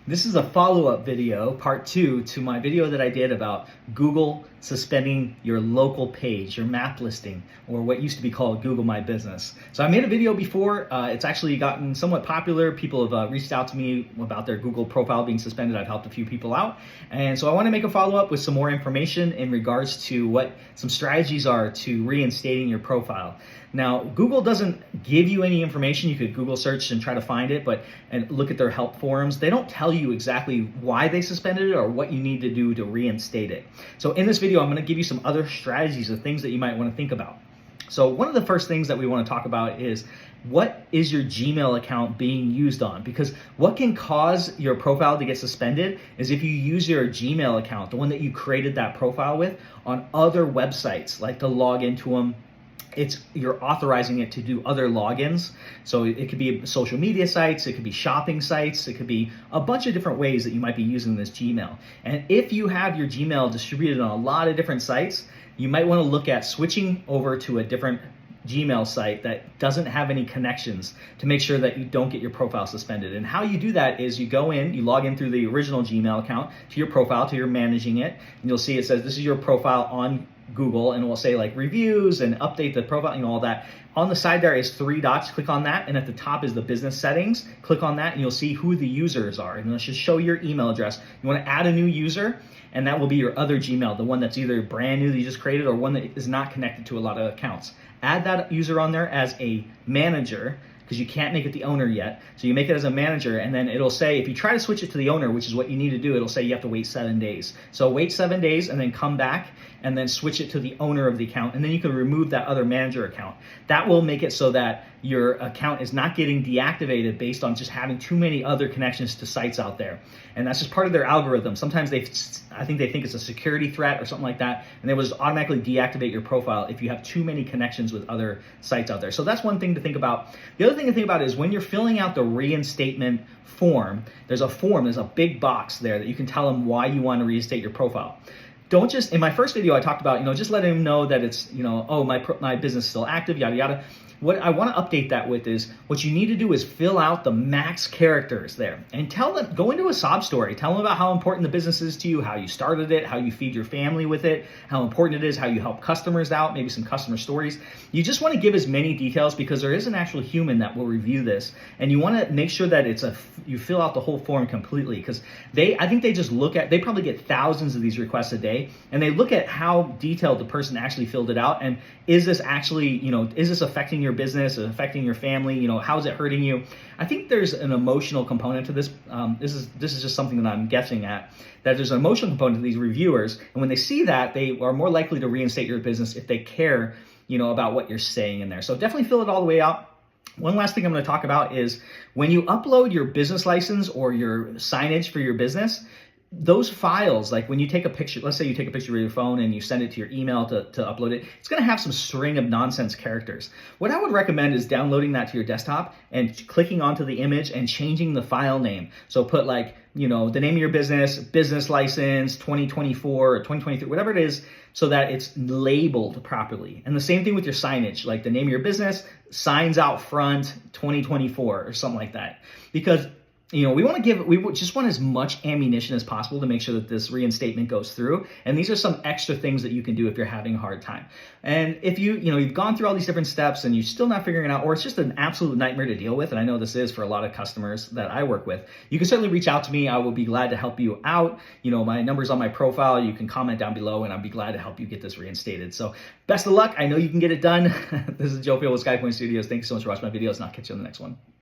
This is a follow-up video, part 2, to my video that I did about Google suspending your local page, your map listing, or what used to be called Google My Business. So I made a video before. It's actually gotten somewhat popular. People have reached out to me about their Google profile being suspended. I've helped a few people out. And so I want to make a follow-up with some more information in regards to what some strategies are to reinstating your profile. Now, Google doesn't give you any information. You could Google search and try to find it, and look at their help forums. They don't tell you exactly why they suspended it or what you need to do to reinstate it. So in this video, I'm going to give you some other strategies of things that you might want to think about. So one of the first things that we want to talk about is, what is your Gmail account being used on? Because what can cause your profile to get suspended is if you use your Gmail account, the one that you created that profile with, on other websites, like to log into them. You're authorizing it to do other logins. So it could be social media sites, it could be shopping sites, it could be a bunch of different ways that you might be using this Gmail. And if you have your Gmail distributed on a lot of different sites, you might want to look at switching over to a different Gmail site that doesn't have any connections to make sure that you don't get your profile suspended. And how you do that is you go in, you log in through the original Gmail account to your profile, to your managing it, and you'll see it says this is your profile on Google, and it will say like reviews and update the profile, all that. On the side there is 3 dots, click on that, and at the top is the business settings. Click on that and you'll see who the users are, and it should show your email address. You want to add a new user, and that will be your other Gmail, the one that's either brand new that you just created or one that is not connected to a lot of accounts. Add that user on there as a manager, because you can't make it the owner yet. So you make it as a manager, and then it'll say, if you try to switch it to the owner, which is what you need to do, it'll say you have to wait 7 days. So wait 7 days and then come back and then switch it to the owner of the account, and then you can remove that other manager account. That will make it so that your account is not getting deactivated based on just having too many other connections to sites out there. And that's just part of their algorithm. Sometimes I think they think it's a security threat or something like that, and they will just automatically deactivate your profile if you have too many connections with other sites out there. So that's one thing to think about. The other thing to think about is when you're filling out the reinstatement form, there's a big box there that you can tell them why you want to reinstate your profile. Don't just, in my first video, I talked about, just letting them know that it's, oh, my business is still active, yada, yada. What I want to update that with is, what you need to do is fill out the max characters there and tell them, go into a sob story. Tell them about how important the business is to you, how you started it, how you feed your family with it, how important it is, how you help customers out, maybe some customer stories. You just want to give as many details because there is an actual human that will review this, and you want to make sure that you fill out the whole form completely, because I think they probably get thousands of these requests a day, and they look at how detailed the person actually filled it out, and is this actually, is this affecting your business, affecting your family, how is it hurting you? I think there's an emotional component to this. This is just something that I'm guessing at, that there's an emotional component to these reviewers, and when they see that, they are more likely to reinstate your business if they care, about what you're saying in there. So definitely fill it all the way out. One last thing I'm going to talk about is, when you upload your business license or your signage for your business, those files, like when you take a picture, let's say you take a picture with your phone and you send it to your email to upload it, it's going to have some string of nonsense characters. What I would recommend is downloading that to your desktop and clicking onto the image and changing the file name. So put like, the name of your business license, 2024 or 2023, whatever it is, so that it's labeled properly. And the same thing with your signage, like the name of your business, signs out front, 2024 or something like that. Because we just want as much ammunition as possible to make sure that this reinstatement goes through. And these are some extra things that you can do if you're having a hard time. And if you've gone through all these different steps and you're still not figuring it out, or it's just an absolute nightmare to deal with, and I know this is for a lot of customers that I work with, you can certainly reach out to me. I will be glad to help you out. My number's on my profile. You can comment down below, and I'll be glad to help you get this reinstated. So best of luck. I know you can get it done. This is Joe Field with SkyPoint Studios. Thanks so much for watching my videos, and I'll catch you on the next one.